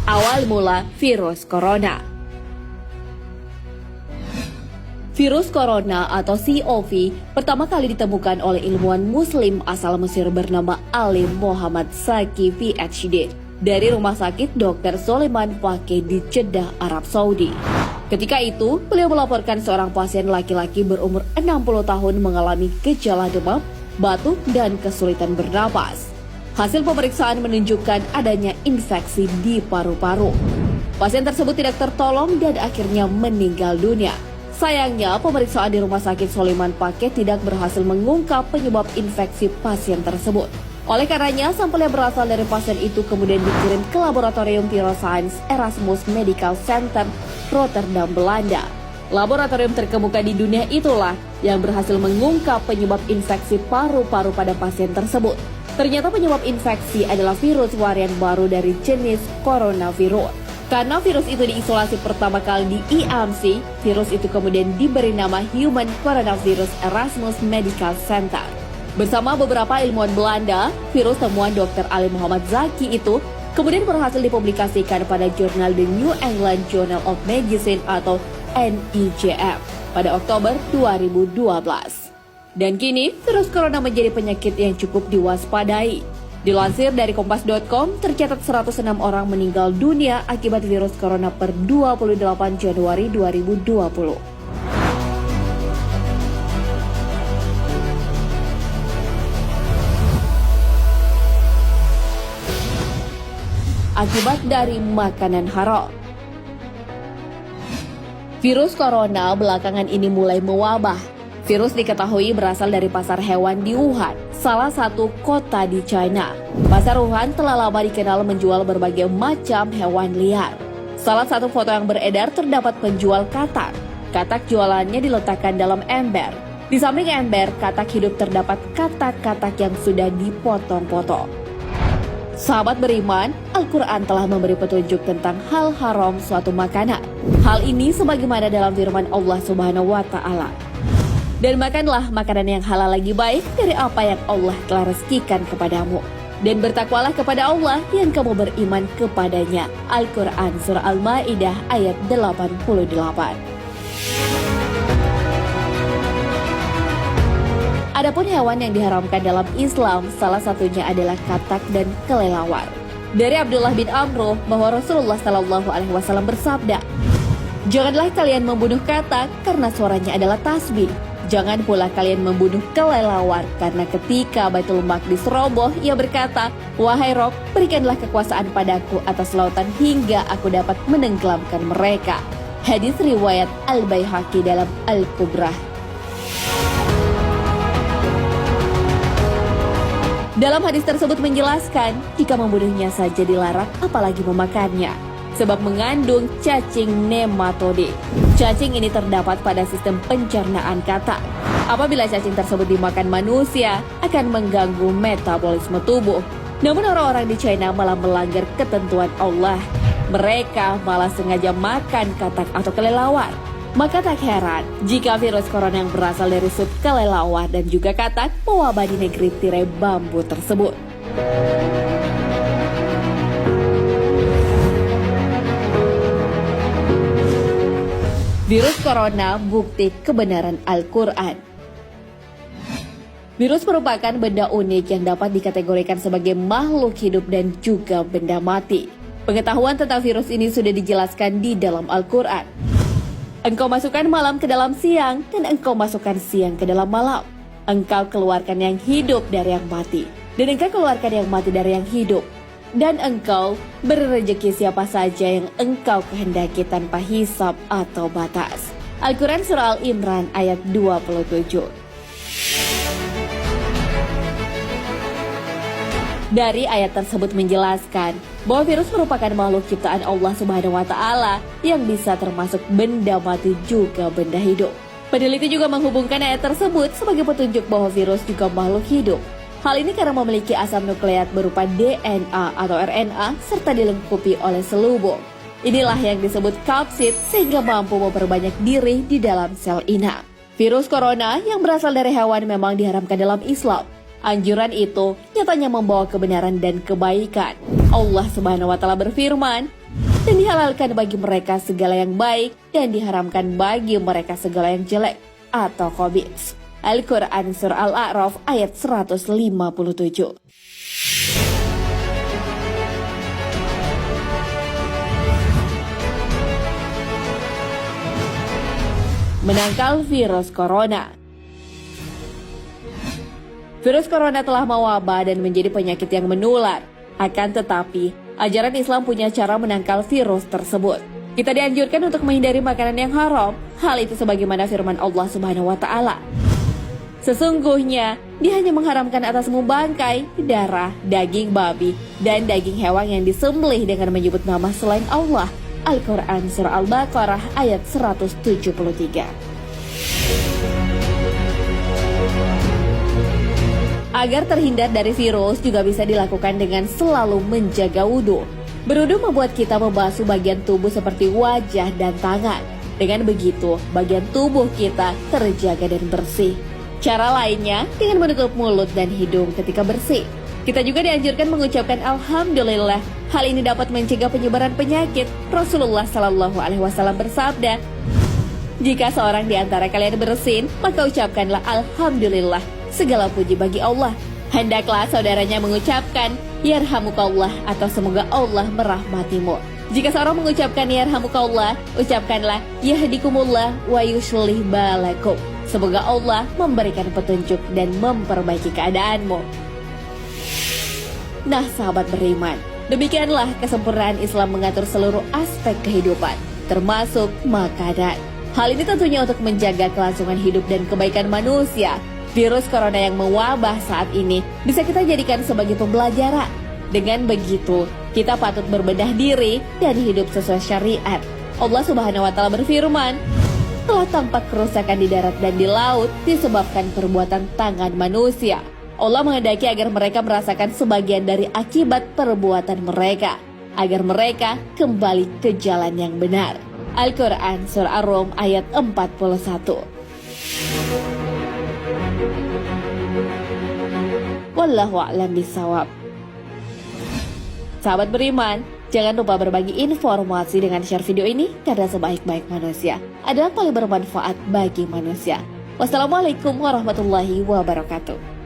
Awal mula virus corona. Virus corona atau COV pertama kali ditemukan oleh ilmuwan muslim asal Mesir bernama Alim Muhammad Zaki PhD dari Rumah Sakit Dr. Soleiman Fakih di Jeddah, Arab Saudi. Ketika itu, beliau melaporkan seorang pasien laki-laki berumur 60 tahun mengalami gejala demam, batuk, dan kesulitan bernapas. Hasil pemeriksaan menunjukkan adanya infeksi di paru-paru. Pasien tersebut tidak tertolong dan akhirnya meninggal dunia. Sayangnya, pemeriksaan di Rumah Sakit Soleiman Fakih tidak berhasil mengungkap penyebab infeksi pasien tersebut. Oleh karenanya, sampel yang berasal dari pasien itu kemudian dikirim ke Laboratorium Viroscience Erasmus Medical Center, Rotterdam, Belanda. Laboratorium terkemuka di dunia itulah yang berhasil mengungkap penyebab infeksi paru-paru pada pasien tersebut. Ternyata penyebab infeksi adalah virus varian baru dari jenis coronavirus. Karena virus itu diisolasi pertama kali di IAMC, virus itu kemudian diberi nama Human Coronavirus Erasmus Medical Center. Bersama beberapa ilmuwan Belanda, virus temuan Dr. Ali Muhammad Zaki itu kemudian berhasil dipublikasikan pada jurnal The New England Journal of Medicine atau NEJM pada Oktober 2012. Dan kini, virus corona menjadi penyakit yang cukup diwaspadai. Dilansir dari Kompas.com, tercatat 106 orang meninggal dunia akibat virus corona per 28 Januari 2020. Akibat dari makanan haram. Virus corona belakangan ini mulai mewabah. Virus diketahui berasal dari pasar hewan di Wuhan, salah satu kota di China. Pasar Wuhan telah lama dikenal menjual berbagai macam hewan liar. Salah satu foto yang beredar terdapat penjual katak. Katak jualannya diletakkan dalam ember. Di samping ember, katak hidup terdapat katak-katak yang sudah dipotong-potong. Sahabat beriman, Al-Quran telah memberi petunjuk tentang hal haram suatu makanan. Hal ini sebagaimana dalam firman Allah Subhanahu wa Ta'ala. Dan makanlah makanan yang halal lagi baik dari apa yang Allah telah rezekikan kepadamu. Dan bertakwalah kepada Allah yang kamu beriman kepadanya. Al-Quran Surah Al-Ma'idah ayat 88. Adapun hewan yang diharamkan dalam Islam, salah satunya adalah katak dan kelelawar. Dari Abdullah bin Amr bahwa Rasulullah SAW bersabda, "Janganlah kalian membunuh katak karena suaranya adalah tasbih. Jangan pula kalian membunuh kelelawar karena ketika Baitul Maqdis roboh, ia berkata, 'Wahai Rob, berikanlah kekuasaan padaku atas lautan hingga aku dapat menenggelamkan mereka.'" Hadis riwayat Al-Baihaqi dalam Al-Kubra. Dalam hadis tersebut menjelaskan, jika membunuhnya saja dilarang, apalagi memakannya. Sebab mengandung cacing nematode. Cacing ini terdapat pada sistem pencernaan katak. Apabila cacing tersebut dimakan manusia, akan mengganggu metabolisme tubuh. Namun orang-orang di China malah melanggar ketentuan Allah. Mereka malah sengaja makan katak atau kelelawar. Maka tak heran jika virus corona yang berasal dari sup kelelawar dan juga katak mewabah di negeri tirai bambu tersebut. Virus corona bukti kebenaran Al-Quran. Virus merupakan benda unik yang dapat dikategorikan sebagai makhluk hidup dan juga benda mati. Pengetahuan tentang virus ini sudah dijelaskan di dalam Al-Quran. Engkau masukkan malam ke dalam siang dan engkau masukkan siang ke dalam malam. Engkau keluarkan yang hidup dari yang mati dan engkau keluarkan yang mati dari yang hidup. Dan engkau beri rezeki siapa saja yang engkau kehendaki tanpa hisab atau batas. Al-Quran Surah Al-Imran ayat 27. Dari ayat tersebut menjelaskan bahwa virus merupakan makhluk ciptaan Allah Subhanahu wa Ta'ala yang bisa termasuk benda mati juga benda hidup. Peneliti juga menghubungkan ayat tersebut sebagai petunjuk bahwa virus juga makhluk hidup. Hal ini karena memiliki asam nukleat berupa DNA atau RNA serta dilengkapi oleh selubung. Inilah yang disebut kapsid sehingga mampu memperbanyak diri di dalam sel inang. Virus corona yang berasal dari hewan memang diharamkan dalam Islam. Anjuran itu nyatanya membawa kebenaran dan kebaikan. Allah Subhanahu wa Ta'ala berfirman, dan dihalalkan bagi mereka segala yang baik dan diharamkan bagi mereka segala yang jelek atau khabith. Al-Quran Surah Al-A'raf ayat 157. Menangkal virus corona. Virus corona telah mewabah dan menjadi penyakit yang menular. Akan tetapi, ajaran Islam punya cara menangkal virus tersebut. Kita dianjurkan untuk menghindari makanan yang haram. Hal itu sebagaimana firman Allah Subhanahu wa Ta'ala. Sesungguhnya, Dia hanya mengharamkan atasmu bangkai, darah, daging babi, dan daging hewan yang disembelih dengan menyebut nama selain Allah. Al-Quran Surah Al-Baqarah ayat 173. Agar terhindar dari virus juga bisa dilakukan dengan selalu menjaga wudhu. Berwudhu membuat kita membasuh bagian tubuh seperti wajah dan tangan. Dengan begitu, bagian tubuh kita terjaga dan bersih. Cara lainnya dengan menutup mulut dan hidung ketika bersih. Kita juga dianjurkan mengucapkan Alhamdulillah. Hal ini dapat mencegah penyebaran penyakit. Rasulullah Shallallahu Alaihi Wasallam bersabda, jika seorang di antara kalian bersin, maka ucapkanlah Alhamdulillah. Segala puji bagi Allah. Hendaklah saudaranya mengucapkan Yarhamukallah atau semoga Allah merahmatimu. Jika seorang mengucapkan Yarhamukallah, ucapkanlah Yahdikumullah wa yuslih balakum. Semoga Allah memberikan petunjuk dan memperbaiki keadaanmu. Nah, sahabat beriman, demikianlah kesempurnaan Islam mengatur seluruh aspek kehidupan, termasuk makanan. Hal ini tentunya untuk menjaga kelangsungan hidup dan kebaikan manusia. Virus corona yang mewabah saat ini bisa kita jadikan sebagai pembelajaran. Dengan begitu, kita patut berbenah diri dan hidup sesuai syariat. Allah Subhanahu wa Ta'ala berfirman, telah tampak kerusakan di darat dan di laut disebabkan perbuatan tangan manusia. Allah menghendaki agar mereka merasakan sebagian dari akibat perbuatan mereka, agar mereka kembali ke jalan yang benar. Al-Quran Surah Ar-Rum ayat 41. Wallahu a'lam bishawab. Sahabat beriman, jangan lupa berbagi informasi dengan share video ini karena sebaik-baik manusia adalah paling bermanfaat bagi manusia. Wassalamualaikum warahmatullahi wabarakatuh.